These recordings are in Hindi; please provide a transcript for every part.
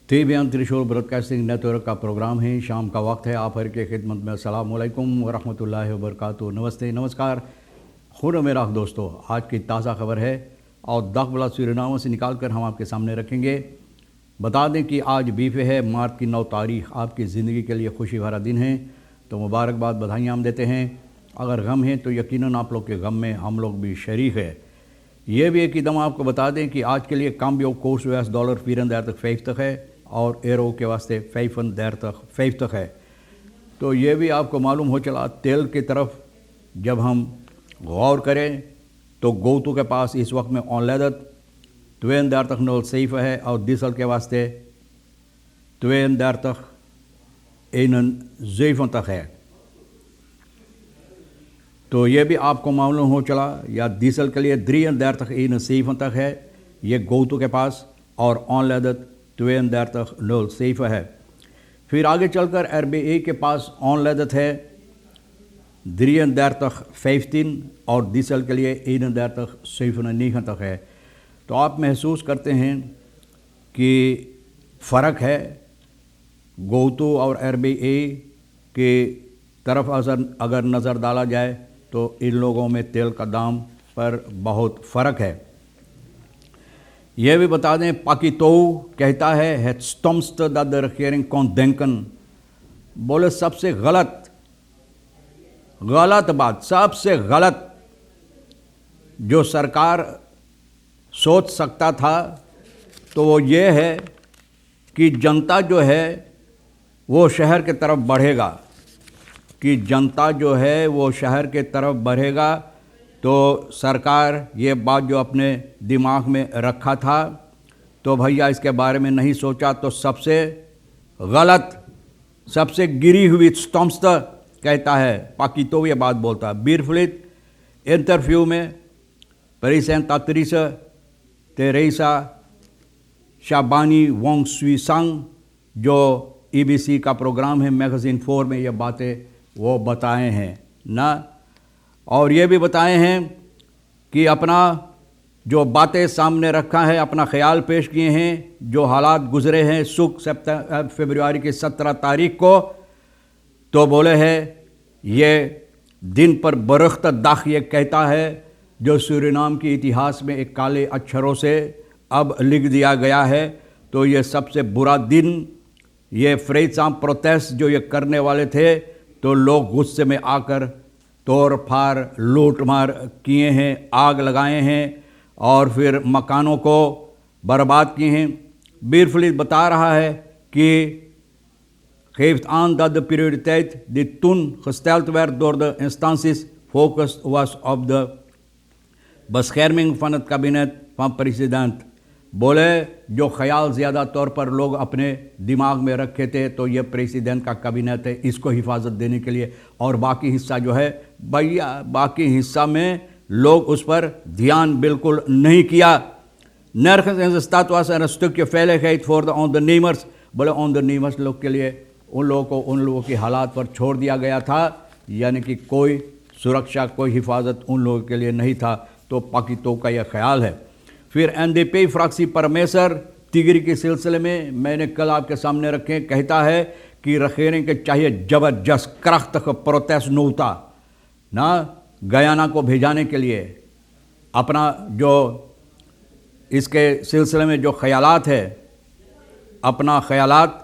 TVN त्रिशूल ब्रॉडकास्टिंग नेटवर्क का प्रोग्राम है। शाम का वक्त है। आप हर के खिदमत में अस्सलाम वालेकुम व रहमतुल्लाहि व बरकातुहू। नमस्ते, नमस्कार। खुद मेरा दोस्तों, आज की ताज़ा खबर है और दाखबला सूरीनाम से निकाल कर हम आपके सामने रखेंगे। बता दें कि आज बीफे है, मार्च की 9 तारीख आपकी ज़िंदगी के लिए खुशी भरा दिन है, तो मुबारकबाद, बधाइयाँ हम देते हैं। अगर गम है तो यकीनन आप लोग के गम में हम लोग भी शरीक है। ये भी एक कदम आपको बता दें कि आज के लिए काम्बियो कोर्स US डॉलर 430 है और एरो के वास्ते 530 है। तो ये भी आपको मालूम हो चला। तेल की तरफ जब हम गौर करें तो गोतू के पास इस वक्त में ऑनलेदत 32 सहीफ है और डीजल के वास्ते 32 है। तो ये भी आपको मालूम हो चला, या डीजल के लिए 33 है ये गोतू के पास और ऑनलेदत 32 है। फिर आगे चलकर RBA के पास ऑनलेदत है 33 और डीजल के लिए 31 है। तो आप महसूस करते हैं कि फ़र्क है। गोतू और RBA के तरफ अगर नज़र डाला जाए तो इन लोगों में तेल का दाम पर बहुत फ़र्क है। यह भी बता दें, पाकितो कहता है het stomste dat de regering kon denken। बोले सबसे गलत बात, सबसे गलत जो सरकार सोच सकता था तो वो ये है कि जनता जो है वो शहर के तरफ बढ़ेगा, कि जनता जो है वो शहर के तरफ बढ़ेगा। तो सरकार ये बात जो अपने दिमाग में रखा था तो भैया इसके बारे में नहीं सोचा। तो सबसे गलत, सबसे गिरी हुई स्तंभ कहता है पाकितो, ये बात बोलता है। बीरफलित इंटरव्यू में तेरेसा शाबानी वोंग स्वीसंग जो EBC का प्रोग्राम है मैगज़ीन 4 में ये बातें वो बताए हैं ना। और ये भी बताए हैं कि अपना जो बातें सामने रखा है, अपना ख्याल पेश किए हैं, जो हालात गुज़रे हैं फरवरी की 17 तारीख को। तो बोले हैं ये दिन पर बरख्त दाख ये कहता है जो सूरीनाम के इतिहास में एक काले अक्षरों से अब लिख दिया गया है। तो ये सबसे बुरा दिन, ये फ्रेडसाम प्रोटेस्ट जो ये करने वाले थे तो लोग गुस्से में आकर तोड़ फाड़ लूट मार किए हैं, आग लगाए हैं और फिर मकानों को बर्बाद किए हैं। बीरफलित बता रहा है कि geeft aan dat de prioriteit die toen gesteld werd door de instanties focus was op de bescherming van het kabinet van president। बोले जो ख्याल ज़्यादा तौर पर लोग अपने दिमाग में रखे थे तो ये प्रेसिडेंट का कैबिनेट है, इसको हिफाजत देने के लिए, और बाकी हिस्सा जो है भैया बाकी हिस्सा में लोग उस पर ध्यान बिल्कुल नहीं किया। nergens in de stad was er een stukje veiligheid voor de ondernemers। बोले ondernemers लोग के लिए उन लोगों की हालात पर छोड़ दिया गया था, यानी कि कोई सुरक्षा, कोई हिफाजत उन लोगों के लिए नहीं था। तो पाकितो का यह ख्याल है। फिर NDP फ्रैक्सी परमेसर तिगरी के सिलसिले में मैंने कल आपके सामने रखे, कहता है कि regering के चाहिए ज़बरदस्त krachtige protest नोटा ना गयाना को भेजाने के लिए। अपना जो इसके सिलसिले में जो ख्यालात है, अपना ख्यालात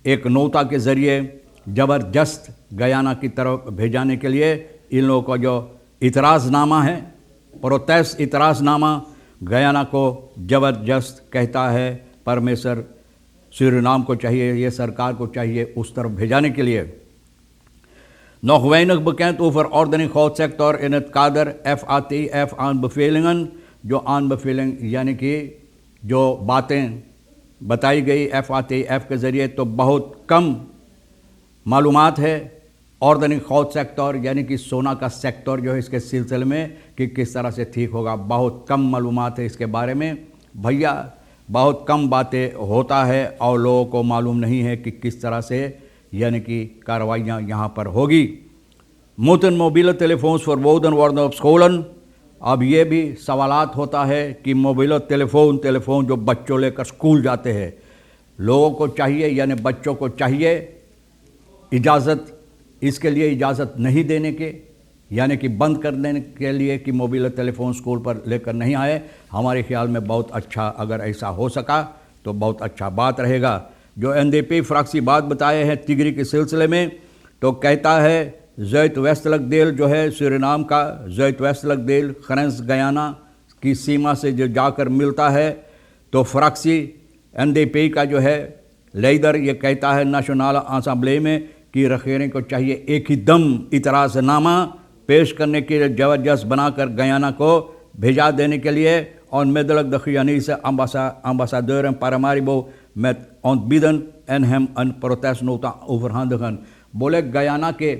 एक नोटा के ज़रिए ज़बरदस्त गयाना की तरफ भेजाने के लिए इन लोगों का जो इतराज़नामा है, प्रोटेस्ट इतराज़नामा, गयाना को ज़बरदस्त कहता है परमेसर। सूरीनाम को चाहिए, ये सरकार को चाहिए उस तरफ भेजाने के लिए। Nog weinig bekend over ordening goudsector in het kader FATF aanbevelingen। जो aanbeveling यानी कि जो बातें बताई गई FATF के ज़रिए, तो बहुत कम मालूमात है। ऑर्डनिंग खौज सेक्टर यानी कि सोना का सेक्टर जो है इसके सिलसिले में कि किस तरह से ठीक होगा, बहुत कम मालूमात है इसके बारे में भैया। बहुत कम बातें होता है और लोगों को मालूम नहीं है कि किस तरह से यानी कि कार्रवाइयाँ यहाँ पर होगी। Moeten mobiele telefoons verboden worden op scholen। अब ये भी सवालात होता है कि मोबाइल टेलीफोन जो बच्चों लेकर स्कूल जाते हैं लोगों को चाहिए यानी बच्चों को चाहिए इजाज़त, इसके लिए इजाज़त नहीं देने के, यानी कि बंद कर देने के लिए कि मोबाइल टेलीफोन स्कूल पर लेकर नहीं आए। हमारे ख्याल में बहुत अच्छा, अगर ऐसा हो सका तो बहुत अच्छा बात रहेगा। जो NDP फ्रैक्सी बात बताए हैं तिगरी के सिलसिले में, तो कहता है ज़ैत वेस्टलकदेल जो है सूरीनाम का, ज़ैत वेस्टलकदेल ग्रेंस गयाना की सीमा से जो जाकर मिलता है, तो फ्रैक्सी NDP का जो है लीडर ये कहता है नेशनल असेंबली में कि रखेरे को चाहिए एक ही दम इतराज़नामा पेश करने के लिए ज़बरदस्त बनाकर गयाना को भेजा देने के लिए। और medelijk de Guyanese ambassadeur en Paramaribo met ontbieden en hem een protestnota overhandigen। बोले गयाना के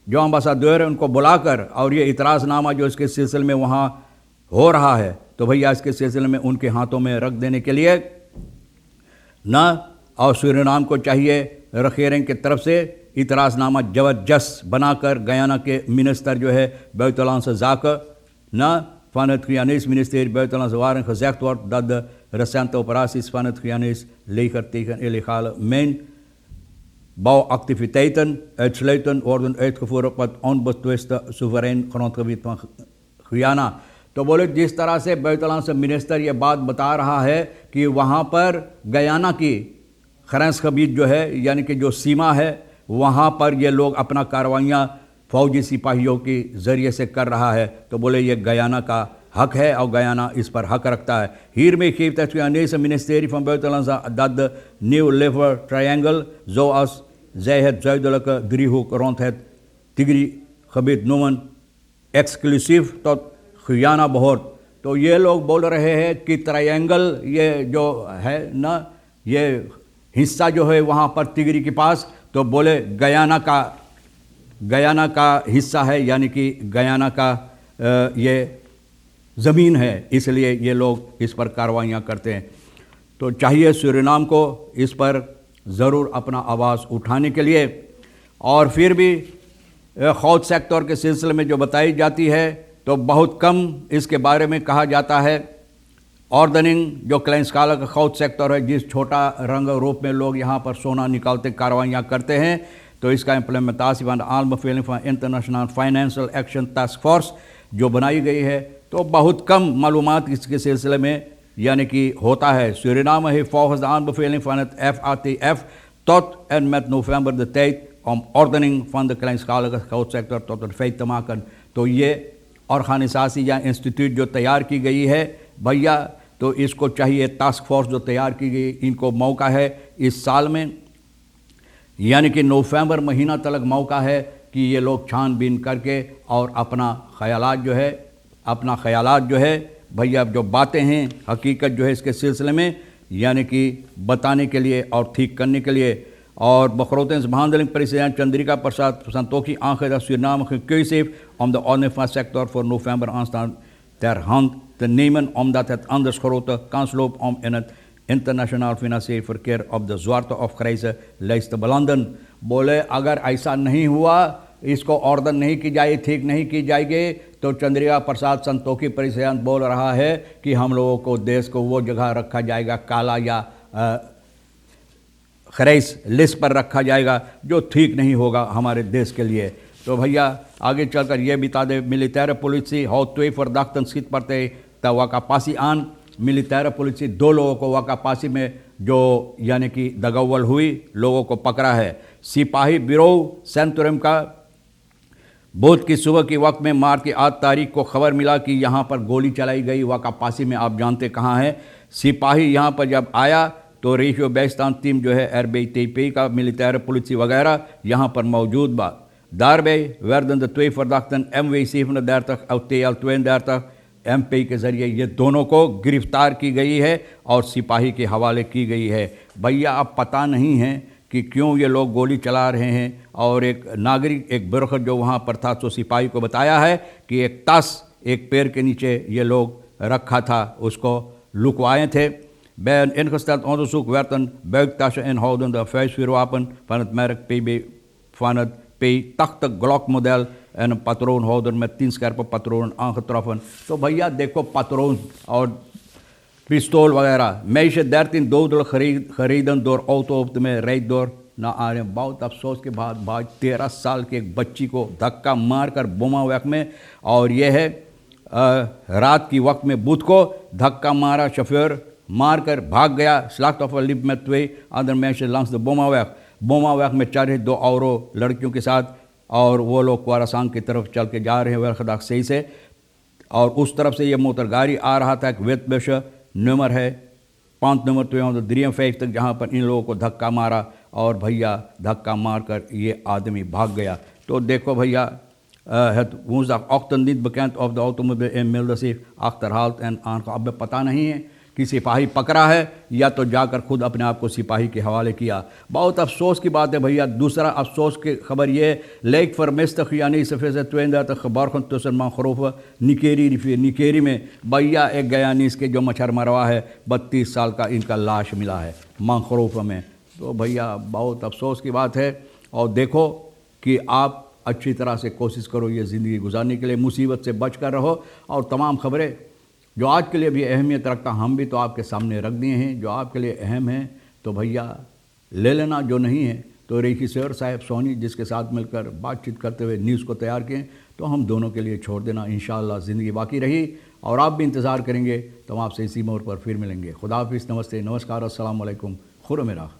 जो अम्बासाडर है उनको बुलाकर और ये इतराज़नामा जो इसके सिलसिले में वहाँ हो रहा है, तो भैया इसके सिलसिले में उनके हाथों में रख देने के लिए ना, और सूरीनाम को चाहिए रखेरें की तरफ से इतराज़नामा ज़बरदस्त बनाकर गयाना के मिनिस्टर जो है buitenlandse zaken ना van het Guyanese ministerie Buitenlandse Waren gezegd wordt dat de recente operaties van het Guyanese leger tegen illegale mijnbouwactiviteiten uitsluitend worden uitgevoerd op het onbetwiste soeverein grondgebied van Guyana। तो बोले जिस तरह से buitenlandse मिनिस्टर ये बात बता रहा है कि वहाँ पर गयाना की ग्रेंसgebied जो है यानी कि जो सीमा है वहाँ पर ये लोग अपना कार्रवाइयाँ फौजी सिपाहियों के ज़रिए से कर रहा है, तो बोले ये गयाना का हक है और गयाना इस पर हक रखता है। Hiermee geeft het Guyanese ministerie van Buitenlandse dat de New River Triangle, zoals zij het zuidelijke driehoek rond het Tigri-gebied noemen, exclusief tot Guyana behoort। तो ये लोग बोल रहे हैं कि ट्रायंगल ये जो है ना, ये हिस्सा जो है वहाँ पर तिगरी के पास, तो बोले गयाना का हिस्सा है, यानी कि गयाना का ये ज़मीन है, इसलिए ये लोग इस पर कार्रवाइयाँ करते हैं। तो चाहिए सूरीनाम को इस पर ज़रूर अपना आवाज़ उठाने के लिए। और फिर भी खौद सेक्टर के सिलसिले में जो बताई जाती है तो बहुत कम इसके बारे में कहा जाता है। ऑर्डनिंग जो क्लाइंस्काला का खौद सेक्टर है, जिस छोटा रंग रूप में लोग यहाँ पर सोना निकालते कार्रवाइयाँ करते हैं, तो इसका इम्प्लीमेंटाtie van de aanbeveling van international financial action task force जो बनाई गई है, तो बहुत कम मालूमात इसके सिलसिले में यानी कि होता है। Suriname heeft volgens de aanbeveling van het FATF tot en met november de tijd om ordening van de kleinschalige goudsector tot een feit te maken। तो ये ऑर्गेनाइजेशन या इंस्टीट्यूट जो तैयार की गई है भैया, तो इसको चाहिए टास्क फोर्स जो तैयार की गई, इनको मौका है इस साल में यानी कि नवंबर महीना तक मौका है कि ये लोग छानबीन करके और अपना ख्यालात जो है भैया जो बातें हैं हकीकत जो है इसके सिलसिले में यानी कि बताने के लिए और ठीक करने के लिए। और begrotings behandeling president Chandrika Prasad Santokhi aangeeft Suriname geen keus heeft om de ordening van sector voor november aanstaande ter hand te nemen, omdat het anders grote kans loopt om in het internationaal financieel verkeer op de zwarte of grijze lijst te belanden। बोले अगर ऐसा नहीं हुआ, इसको ऑर्डर नहीं की जाए, ठीक नहीं की जाएगी, तो चंद्रिका प्रसाद संतोखी प्रेसिडेंट बोल रहा है कि हम लोगों को देश को वो जगह रखा जाएगा, काला या खरीस लिस्ट पर रखा जाएगा जो ठीक नहीं होगा हमारे देश के लिए। तो भैया आगे चलकर ये बता दे, militaire politie houdt 2 verdachten schietpartij te Wakapasi aan। militaire politie 2 लोगों को वाकापासी में जो यानी कि दगावल हुई लोगों को पकड़ा है। सिपाही बिरो सेंटुरम का बुध की सुबह के वक्त में मार्च की 8 तारीख को खबर मिला कि यहाँ पर गोली चलाई गई वाकापासी में। आप जानते कहाँ है, सिपाही यहाँ पर जब आया तो रेशियो बेस्तान टीम जो है RBTP का militaire politie वगैरह यहाँ पर मौजूद बा। Daarbij werden de 2 verdachten MW37 और TL32 MP के ज़रिए ये दोनों को गिरफ्तार की गई है और सिपाही के हवाले की गई है। भैया अब पता नहीं है कि क्यों ये लोग गोली चला रहे हैं। और एक नागरिक, एक बुरखर जो वहाँ पर था, तो सिपाही को बताया है कि एक ताश एक पैर के नीचे ये लोग रखा था, उसको लुकवाए थे। Bij een ingesteld onderzoek werd een buiktasje inhoudende vuistvuurwapen van het merk PB van het P80 Glock model en een patroonhouder met 10 scherpe patronen aangetroffen। तो भैया देखो पात्रोन और पिस्तौल वगैरह मैशत दर्तिन दो खरीदन दौर औतो में रई दौर ना आ रहे। बहुत अफसोस के बाद 13 साल के एक बच्ची को धक्का मारकर बोमा वक्त में, और यह है रात की वक्त में बुध को धक्का मारा, शफर मारकर भाग गया। स्लाख्त ऑफ लिप में त्वे अदर मैशत लंग्स द बोमा वक्त में चल रहे 2 औरों लड़कियों के साथ, और वो लोग क्वारासांग की तरफ चल के जा रहे हैं वरखदाक सही से, और उस तरफ से ये मोटर गाड़ी आ रहा था। एक वेतबेश नंबर है 5 नंबर तो द्रियम फैक तक, जहाँ पर इन लोगों को धक्का मारा, और भैया धक्का मारकर ये आदमी भाग गया। तो देखो भैया, het woensdag ochtend niet bekend of de automobiel inmiddels heeft achterhaald en aangehouden। अब पता नहीं है कि सिपाही पकड़ा है या तो जाकर खुद अपने आप को सिपाही के हवाले किया। बहुत अफसोस की बात है भैया। दूसरा अफसोस की खबर ये, लेक फरमिस्त यानी सफ़े से 32 खबर खन तुसन माखरूफ निकेरी में भैया एक गयानीस के जो मच्छर मरवा है 32 साल का, इनका लाश मिला है माखरूफ में। तो भैया बहुत अफसोस की बात है। और देखो कि आप अच्छी तरह से कोशिश करो ये ज़िंदगी गुजारने के लिए, मुसीबत से बच कर रहो। और तमाम खबरें जो आज के लिए भी अहमियत रखता हम भी तो आपके सामने रख दिए हैं। जो आपके लिए अहम है तो भैया ले लेना, जो नहीं है तो रेखी सर साहब सोनी जिसके साथ मिलकर बातचीत करते हुए न्यूज़ को तैयार किए, तो हम दोनों के लिए छोड़ देना। इंशाअल्लाह ज़िंदगी बाकी रही और आप भी इंतज़ार करेंगे, तो हम आपसे इसी मोड़ पर फिर मिलेंगे। खुदा हाफिज़, नमस्ते, नमस्कार, अस्सलाम वालेकुम, खुदा मेरा।